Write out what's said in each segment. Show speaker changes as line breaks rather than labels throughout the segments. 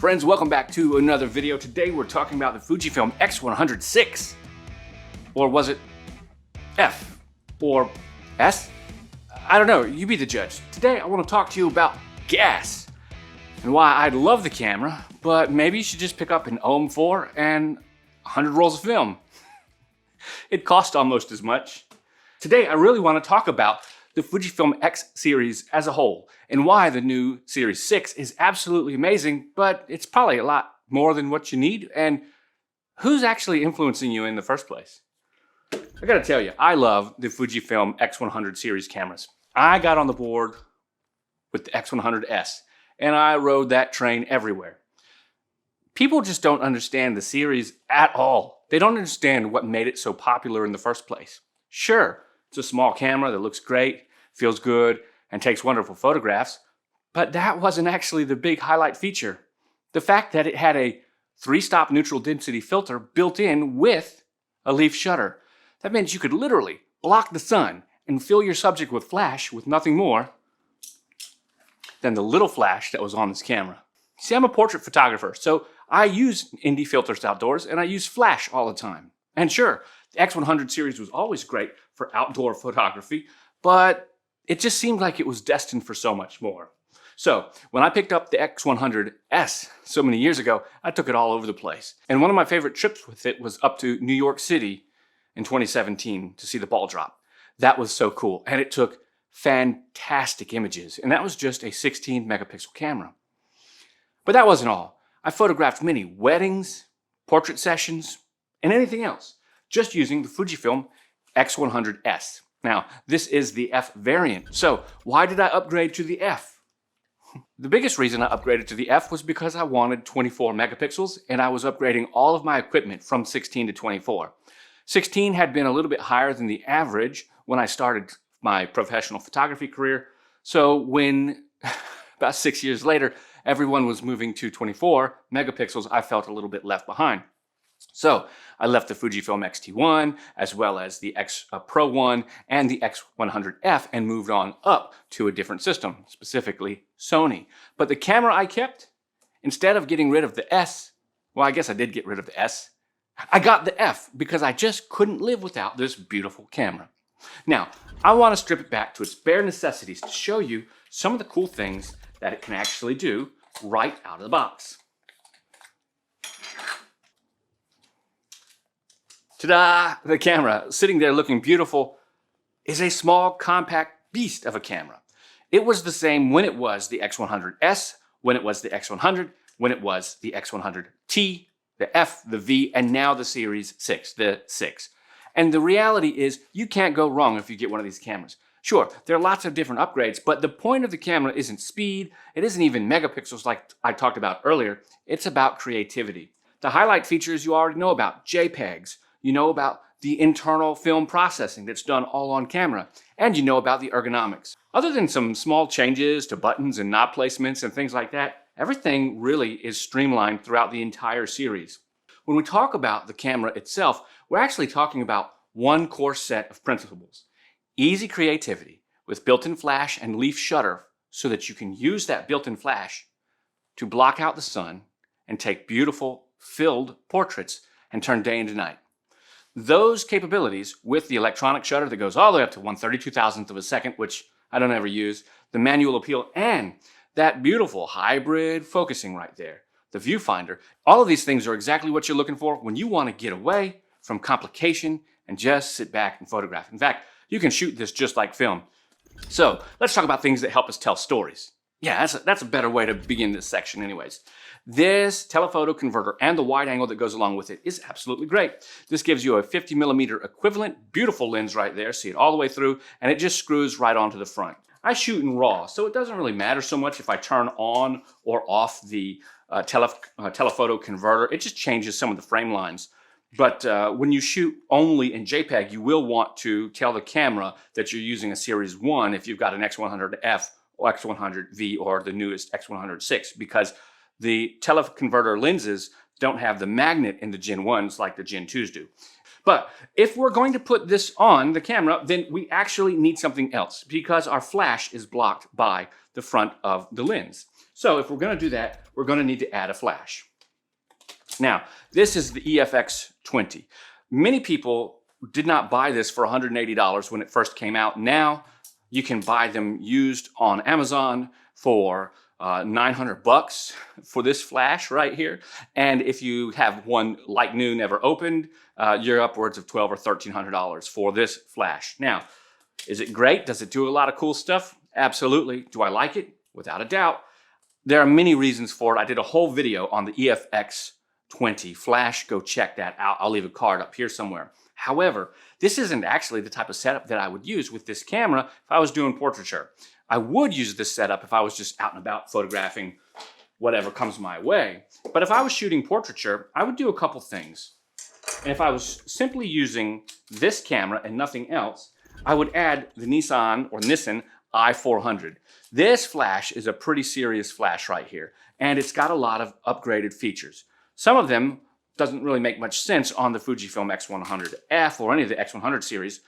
Friends, welcome back to another video. Today we're talking about the FujiFilm X100 6. Or was it F? Or S? I don't know, you be the judge. Today I want to talk to you about gas and why I love the camera, but maybe you should just pick up an OM4 and 100 rolls of film. It costs almost as much. Today I really want to talk about the FujiFilm X series as a whole and why the new Series 6 is absolutely amazing, but it's probably a lot more than what you need, and who's actually influencing you in the first place. I gotta tell you, I love the FujiFilm X100 series cameras. I got on the board with the X100S and I rode that train everywhere. People just don't understand the series at all. They don't understand what made it so popular in the first place. Sure, it's a small camera that looks great, feels good, and takes wonderful photographs, but that wasn't actually the big highlight feature. The fact that it had a 3-stop neutral density filter built in with a leaf shutter. That meant you could literally block the sun and fill your subject with flash with nothing more than the little flash that was on this camera. See, I'm a portrait photographer, so I use indie filters outdoors and I use flash all the time. And sure, the X100 series was always great for outdoor photography, but it just seemed like it was destined for so much more. So when I picked up the X100S so many years ago, I took it all over the place. And one of my favorite trips with it was up to New York City in 2017 to see the ball drop. That was so cool. And it took fantastic images. And that was just a 16 megapixel camera. But that wasn't all. I photographed many weddings, portrait sessions, and anything else, just using the FujiFilm X100S. Now, this is the F variant. So why did I upgrade to the F? The biggest reason I upgraded to the F was because I wanted 24 megapixels and I was upgrading all of my equipment from 16 to 24. 16 had been a little bit higher than the average when I started my professional photography career. So when, about 6 years later, everyone was moving to 24 megapixels, I felt a little bit left behind. So I left the Fujifilm X-T1 as well as the X Pro 1 and the X100F and moved on up to a different system, specifically Sony. But the camera I kept, instead of getting rid of the S, well, I guess I did get rid of the S, I got the F because I just couldn't live without this beautiful camera. Now, I want to strip it back to its bare necessities to show you some of the cool things that it can actually do right out of the box. Ta-da! The camera, sitting there looking beautiful, is a small, compact beast of a camera. It was the same when it was the X100S, when it was the X100, when it was the X100T, the F, the V, and now the Series 6, the 6. And the reality is, you can't go wrong if you get one of these cameras. Sure, there are lots of different upgrades, but the point of the camera isn't speed, it isn't even megapixels like I talked about earlier, it's about creativity. The highlight features you already know about, JPEGs, you know about the internal film processing that's done all on camera, and you know about the ergonomics. Other than some small changes to buttons and knob placements and things like that, everything really is streamlined throughout the entire series. When we talk about the camera itself, we're actually talking about one core set of principles. Easy creativity with built-in flash and leaf shutter so that you can use that built-in flash to block out the sun and take beautiful, filled portraits and turn day into night. Those capabilities with the electronic shutter that goes all the way up to 1/32,000th of a second, which I don't ever use, the manual appeal, and that beautiful hybrid focusing right there, the viewfinder, all of these things are exactly what you're looking for when you want to get away from complication and just sit back and photograph. In fact, you can shoot this just like film. So let's talk about things that help us tell stories. Yeah, that's a better way to begin this section anyways. This telephoto converter and the wide angle that goes along with it is absolutely great. This gives you a 50mm equivalent, beautiful lens right there, see it all the way through, and it just screws right onto the front. I shoot in RAW, so it doesn't really matter so much if I turn on or off the telephoto converter. It just changes some of the frame lines. But when you shoot only in JPEG, you will want to tell the camera that you're using a Series 1 if you've got an X100F or X100V or the newest X100 6, because the teleconverter lenses don't have the magnet in the Gen 1s like the Gen 2s do. But if we're going to put this on the camera, then we actually need something else because our flash is blocked by the front of the lens. So if we're gonna do that, we're gonna need to add a flash. Now, this is the EFX20. Many people did not buy this for $180 when it first came out. Now you can buy them used on Amazon for 900 bucks for this flash right here. And if you have one like new, never opened, you're upwards of $1,200 or $1,300 for this flash. Now, is it great? Does it do a lot of cool stuff? Absolutely. Do I like it? Without a doubt. There are many reasons for it. I did a whole video on the EFX20 flash. Go check that out. I'll leave a card up here somewhere. However, this isn't actually the type of setup that I would use with this camera if I was doing portraiture. I would use this setup if I was just out and about photographing whatever comes my way. But if I was shooting portraiture, I would do a couple things. And if I was simply using this camera and nothing else, I would add the Nissin i400. This flash is a pretty serious flash right here, and it's got a lot of upgraded features. Some of them doesn't really make much sense on the FujiFilm X100F or any of the X100 series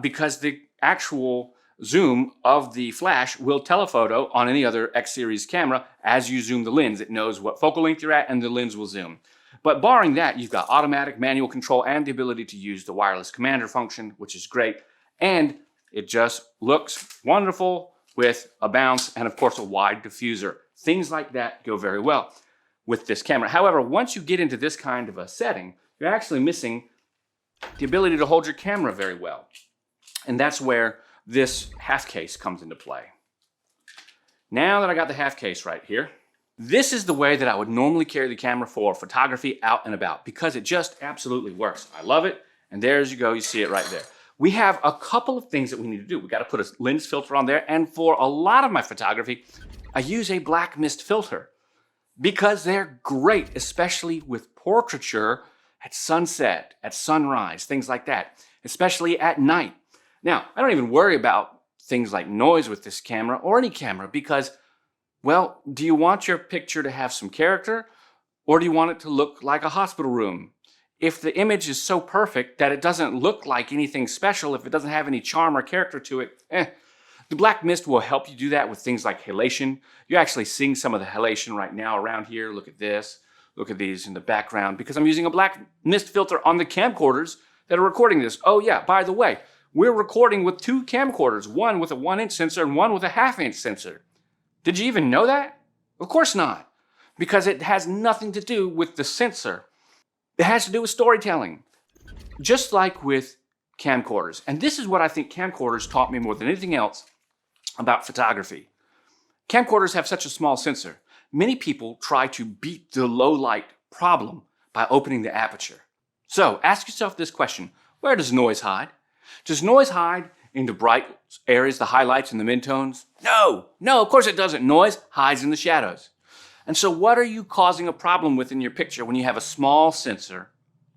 because the actual zoom of the flash will telephoto on any other X series camera. As you zoom the lens, it knows what focal length you're at and the lens will zoom. But barring that, you've got automatic manual control and the ability to use the wireless commander function, which is great. And it just looks wonderful with a bounce and of course a wide diffuser. Things like that go very well with this camera. However, once you get into this kind of a setting, you're actually missing the ability to hold your camera very well. And that's where this half case comes into play. Now that I got the half case right here, this is the way that I would normally carry the camera for photography out and about because it just absolutely works. I love it. And there's you go, you see it right there. We have a couple of things that we need to do. We got to put a lens filter on there. And for a lot of my photography, I use a black mist filter because they're great, especially with portraiture at sunset, at sunrise, things like that, especially at night. Now, I don't even worry about things like noise with this camera or any camera because, well, do you want your picture to have some character or do you want it to look like a hospital room? If the image is so perfect that it doesn't look like anything special, if it doesn't have any charm or character to it, the black mist will help you do that with things like halation. You're actually seeing some of the halation right now around here. Look at this. Look at these in the background because I'm using a black mist filter on the camcorders that are recording this. Oh yeah, by the way, we're recording with two camcorders, one with a 1-inch sensor and one with a 1/2-inch sensor. Did you even know that? Of course not, because it has nothing to do with the sensor. It has to do with storytelling, just like with camcorders. And this is what I think camcorders taught me more than anything else about photography. Camcorders have such a small sensor. Many people try to beat the low light problem by opening the aperture. So ask yourself this question: where does noise hide? Does noise hide in the bright areas, the highlights and the midtones? No, of course it doesn't. Noise hides in the shadows. And so what are you causing a problem with in your picture when you have a small sensor,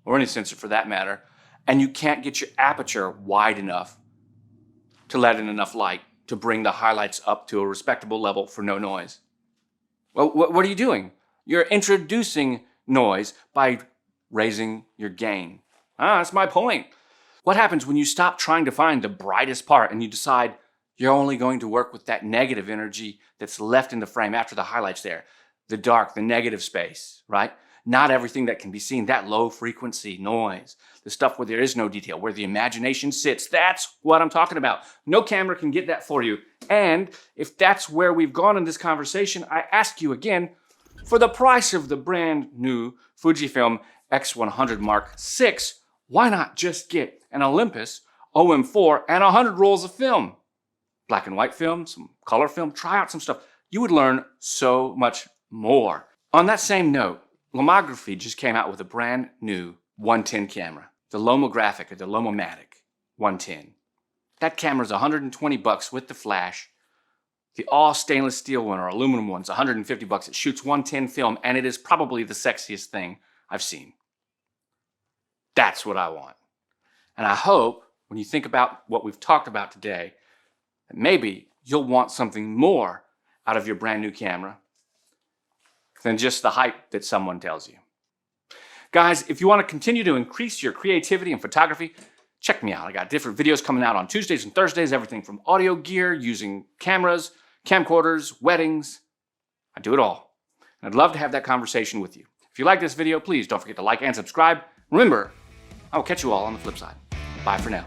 or any sensor for that matter, and you can't get your aperture wide enough to let in enough light to bring the highlights up to a respectable level for no noise? Well, what are you doing? You're introducing noise by raising your gain. That's my point. What happens when you stop trying to find the brightest part and you decide you're only going to work with that negative energy that's left in the frame after the highlights there? The dark, the negative space, right? Not everything that can be seen, that low frequency noise, the stuff where there is no detail, where the imagination sits. That's what I'm talking about. No camera can get that for you. And if that's where we've gone in this conversation, I ask you again, for the price of the brand new FujiFilm X100 Mark VI, why not just get an Olympus OM4 and 100 rolls of film? Black and white film, some color film, try out some stuff. You would learn so much more. On that same note, Lomography just came out with a brand new 110 camera, the Lomographic or the Lomomatic 110. That camera's 120 bucks with the flash. The all stainless steel one or aluminum one's 150 bucks. It shoots 110 film and it is probably the sexiest thing I've seen. That's what I want. And I hope when you think about what we've talked about today, that maybe you'll want something more out of your brand new camera than just the hype that someone tells you. Guys, if you want to continue to increase your creativity in photography, check me out. I got different videos coming out on Tuesdays and Thursdays, everything from audio gear, using cameras, camcorders, weddings. I do it all. And I'd love to have that conversation with you. If you like this video, please don't forget to like and subscribe. Remember, I will catch you all on the flip side. Bye for now.